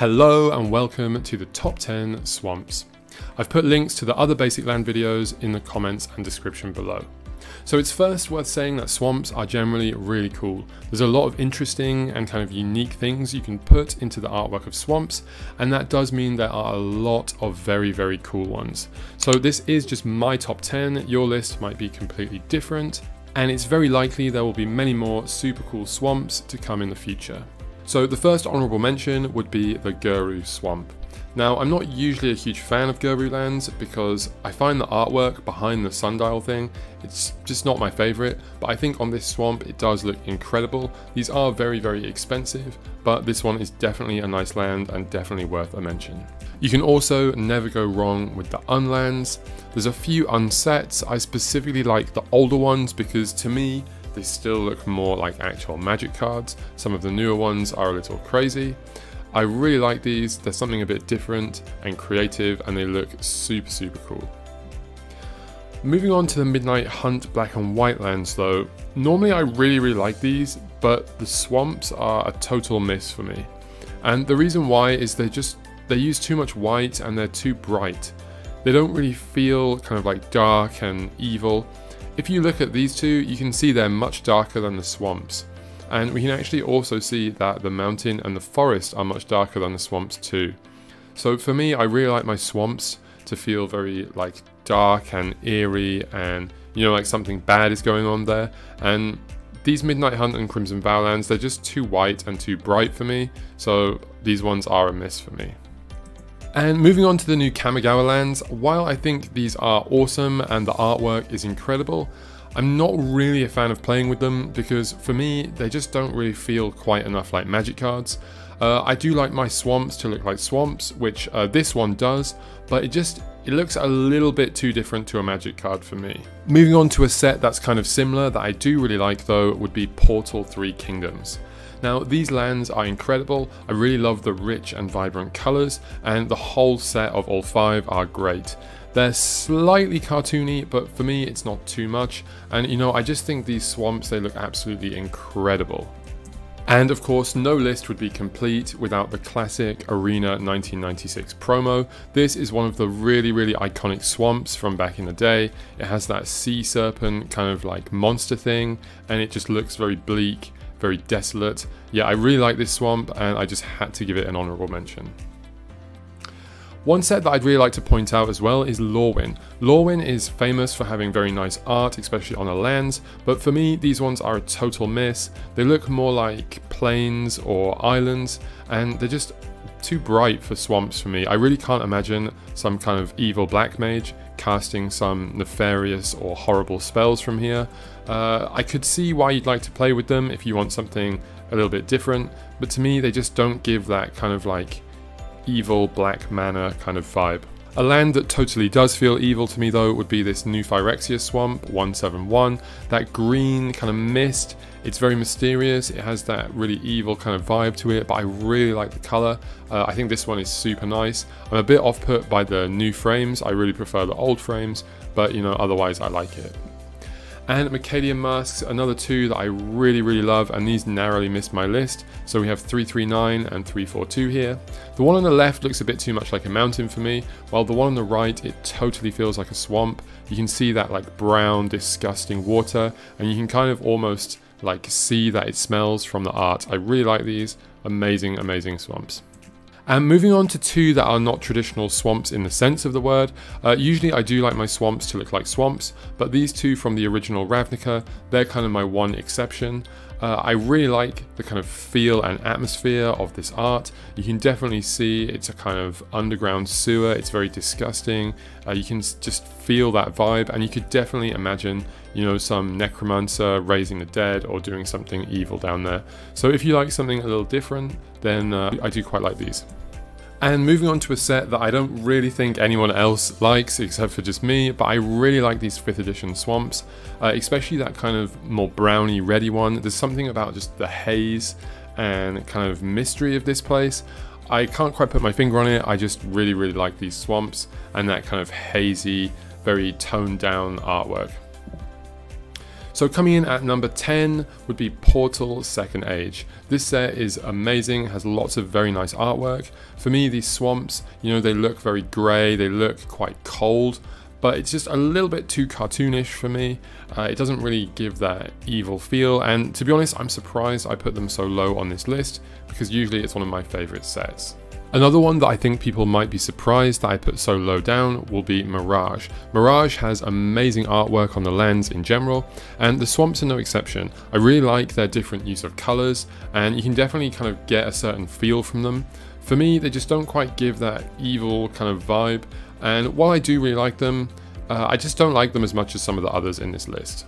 Hello and welcome to the top 10 swamps. I've put links to the other basic land videos in the comments and description below. So it's first worth saying that swamps are generally really cool. There's a lot of interesting and kind of unique things you can put into the artwork of swamps, and that does mean there are a lot of very cool ones. So this is just my top 10, your list might be completely different, and it's very likely there will be many more super cool swamps to come in the future. So the first honourable mention would be the Guru swamp. Now, I'm not usually a huge fan of Guru lands because I find the artwork behind the sundial thing, it's just not my favourite, but I think on this swamp it does look incredible. These are very expensive, but this one is definitely a nice land and definitely worth a mention. You can also never go wrong with the UNLANDS. There's a few unsets. I specifically like the older ones because to me, they still look more like actual Magic cards. Some of the newer ones are a little crazy. I really like these, they're something a bit different and creative and they look super cool. Moving on to the Midnight Hunt black and white lands though, normally I really like these, but the swamps are a total miss for me. And the reason why is they use too much white and they're too bright. They don't really feel kind of like dark and evil. If you look at these two, you can see they're much darker than the swamps. And we can actually also see that the mountain and the forest are much darker than the swamps too. So for me, I really like my swamps to feel very like dark and eerie and like something bad is going on there. And these Midnight Hunt and Crimson Vow lands, they're just too white and too bright for me. So these ones are a miss for me. And moving on to the new Kamigawa lands, while I think these are awesome and the artwork is incredible, I'm not really a fan of playing with them because for me, they just don't really feel quite enough like Magic cards. I do like my swamps to look like swamps, which this one does, but it looks a little bit too different to a Magic card for me. Moving on to a set that's kind of similar that I do really like though would be Portal 3 Kingdoms. Now these lands are incredible, I really love the rich and vibrant colours, and the whole set of all 5 are great. They're slightly cartoony, but for me it's not too much, and I just think these swamps, they look absolutely incredible. And of course, no list would be complete without the classic Arena 1996 promo. This is one of the really iconic swamps from back in the day. It has that sea serpent kind of like monster thing, and it just looks very bleak, very desolate. Yeah, I really like this swamp and I just had to give it an honourable mention. One set that I'd really like to point out as well is LORWYN. LORWYN is famous for having very nice art, especially on the lands, but for me these ones are a total miss. They look more like plains or islands and they're just too bright for swamps for me. I really can't imagine some kind of evil black mage casting some nefarious or horrible spells from here. I could see why you'd like to play with them if you want something a little bit different, but to me they just don't give that kind of like evil black mana kind of vibe. A land that totally does feel evil to me though would be this new PHYREXIA swamp 171. That green kind of mist, it's very mysterious, it has that really evil kind of vibe to it, but I really like the colour. I think this one is super nice. I'm a bit off put by the new frames, I really prefer the old frames, but otherwise I like it. And Mercadian Masks, another 2 that I really love, and these narrowly missed my list. So we have 339 and 342 here. The one on the left looks a bit too much like a mountain for me, while the one on the right, it totally feels like a swamp. You can see that like brown, disgusting water, and you can kind of almost like see that it smells from the art. I really like these, amazing swamps. And moving on to 2 that are not traditional swamps in the sense of the word. Usually I do like my swamps to look like swamps, but these 2 from the original Ravnica, they're kind of my one exception. I really like the kind of feel and atmosphere of this art. You can definitely see it's a kind of underground sewer, it's very disgusting. You can just feel that vibe, and you could definitely imagine some necromancer raising the dead or doing something evil down there. So if you like something a little different, then I do quite like these. And moving on to a set that I don't really think anyone else likes except for just me, but I really like these 5th edition swamps, especially that kind of more browny reddy one. There's something about just the haze and kind of mystery of this place. I can't quite put my finger on it, I just really like these swamps and that kind of hazy, very toned down artwork. So coming in at number 10 would be Portal Second Age. This set is amazing, has lots of very nice artwork. For me, these swamps, you know, they look very grey, they look quite cold, but it's just a little bit too cartoonish for me. It doesn't really give that evil feel, and to be honest, I'm surprised I put them so low on this list, because usually it's one of my favourite sets. Another one that I think people might be surprised that I put so low down will be Mirage. Mirage has amazing artwork on the lands in general, and the swamps are no exception. I really like their different use of colours, and you can definitely kind of get a certain feel from them. For me, they just don't quite give that evil kind of vibe, and while I do really like them, I just don't like them as much as some of the others in this list.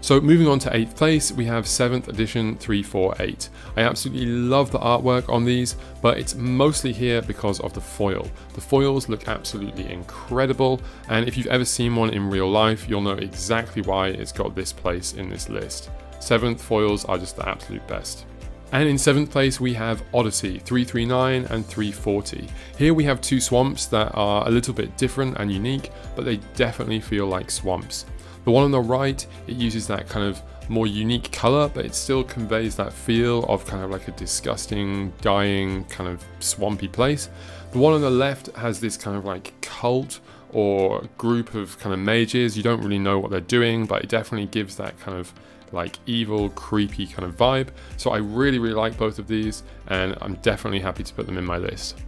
So moving on to 8th place, we have 7th edition 348. I absolutely love the artwork on these, but it's mostly here because of the foil. The foils look absolutely incredible, and if you've ever seen one in real life, you'll know exactly why it's got this place in this list. 7th foils are just the absolute best. And in 7th place we have Odyssey 339 and 340. Here we have two swamps that are a little bit different and unique, but they definitely feel like swamps. The one on the right, it uses that kind of more unique color, but it still conveys that feel of kind of like a disgusting, dying, kind of swampy place. The one on the left has this kind of like cult or group of kind of mages. You don't really know what they're doing, but it definitely gives that kind of like evil, creepy kind of vibe. So I really like both of these, and I'm definitely happy to put them in my list.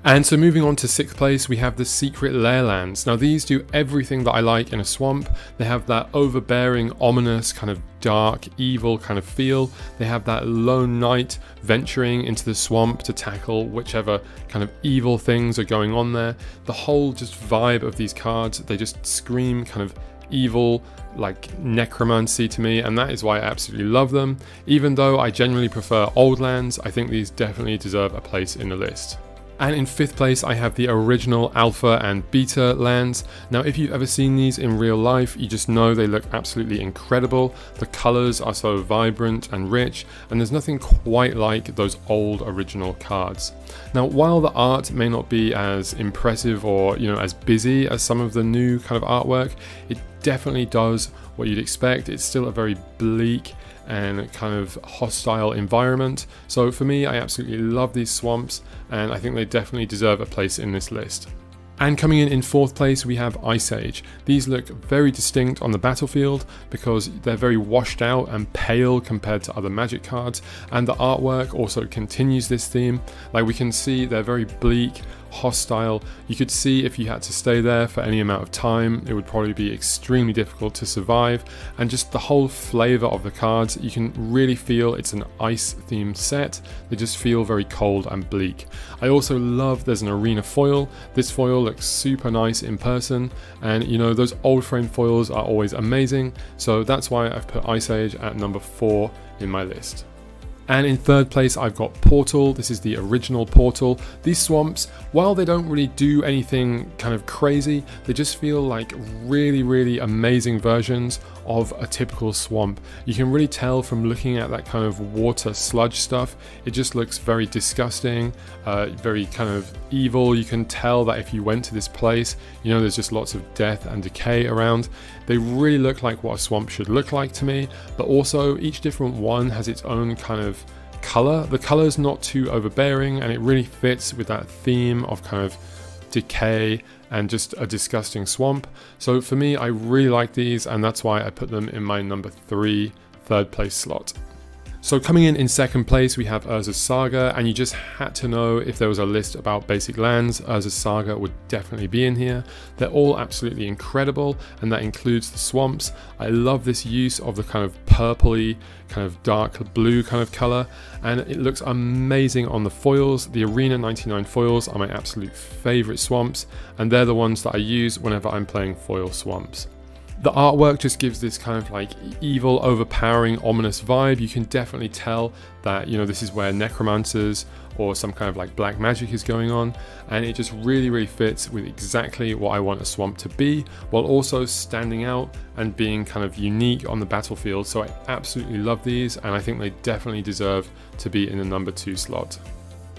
And so moving on to 6th place, we have the Secret Lair lands. Now these do everything that I like in a swamp. They have that overbearing, ominous, kind of dark, evil kind of feel. They have that lone knight venturing into the swamp to tackle whichever kind of evil things are going on there. The whole just vibe of these cards, they just scream kind of evil, like necromancy to me, and that is why I absolutely love them. Even though I generally prefer old lands, I think these definitely deserve a place in the list. And in 5th place I have the original Alpha and Beta lands. Now if you've ever seen these in real life, you just know they look absolutely incredible. The colours are so vibrant and rich, and there's nothing quite like those old original cards. Now while the art may not be as impressive or, you know, as busy as some of the new kind of artwork, it definitely does what you'd expect. It's still a very bleak and kind of hostile environment. So for me, I absolutely love these swamps, and I think they definitely deserve a place in this list. And coming in 4th place, we have Ice Age. These look very distinct on the battlefield because they're very washed out and pale compared to other Magic cards, and the artwork also continues this theme. Like we can see, they're very bleak, hostile. You could see if you had to stay there for any amount of time, it would probably be extremely difficult to survive, and just the whole flavor of the cards, you can really feel it's an ice themed set. They just feel very cold and bleak. I also love there's an arena foil. This foil looks super nice in person, and you know, those old frame foils are always amazing, so that's why I've put Ice Age at number 4 in my list. And in 3rd place I've got Portal. This is the original Portal. These swamps, while they don't really do anything kind of crazy, they just feel like really amazing versions of a typical swamp. You can really tell from looking at that kind of water sludge stuff, it just looks very disgusting, very kind of evil. You can tell that if you went to this place, you know, there's just lots of death and decay around. They really look like what a swamp should look like to me, but also each different one has its own kind of color. The color's not too overbearing, and it really fits with that theme of kind of decay and just a disgusting swamp. So for me, I really like these, and that's why I put them in my number 3 third place slot. So coming in 2nd place, we have URZA'S Saga, and you just had to know if there was a list about basic lands, URZA'S Saga would definitely be in here. They're all absolutely incredible, and that includes the swamps. I love this use of the kind of purpley, kind of dark blue kind of color, and it looks amazing on the foils. The Arena 99 foils are my absolute favorite swamps, and they're the ones that I use whenever I'm playing foil swamps. The artwork just gives this kind of like evil, overpowering, ominous vibe. You can definitely tell that, you know, this is where necromancers or some kind of like black magic is going on, and it just really fits with exactly what I want a swamp to be, while also standing out and being kind of unique on the battlefield. So I absolutely love these, and I think they definitely deserve to be in the number 2 slot.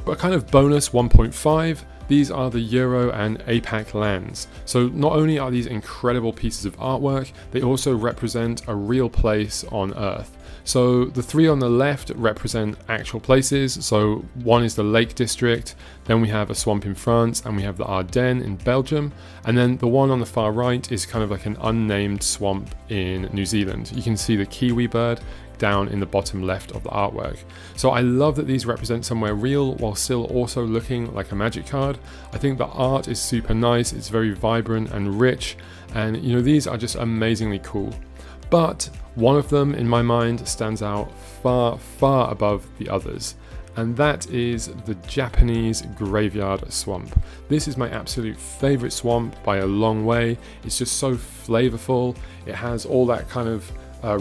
A kind of bonus 1.5, These are the Euro and APAC lands. So not only are these incredible pieces of artwork, they also represent a real place on Earth. So the three on the left represent actual places. So one is the Lake District, then we have a swamp in France, and we have the Ardennes in Belgium. And then the one on the far right is kind of like an unnamed swamp in New Zealand. You can see the kiwi bird down in the bottom left of the artwork. So I love that these represent somewhere real while still also looking like a magic card. I think the art is super nice, it's very vibrant and rich, and you know, these are just amazingly cool. But one of them in my mind stands out far, far above the others, and that is the Japanese graveyard swamp. This is my absolute favorite swamp by a long way. It's just so flavorful. It has all that kind of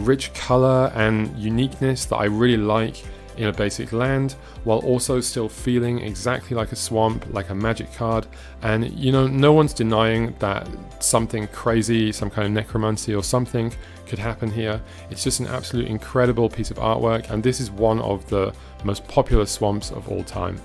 rich color and uniqueness that I really like in a basic land, while also still feeling exactly like a swamp, like a magic card. And you know, no one's denying that something crazy, some kind of necromancy or something could happen here. It's just an absolute incredible piece of artwork, and this is one of the most popular swamps of all time.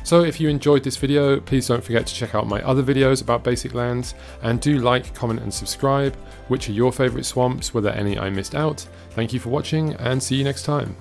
So if you enjoyed this video, please don't forget to check out my other videos about basic lands, and do like, comment and subscribe. Which are your favorite swamps? Were there any I missed out? Thank you for watching, and see you next time.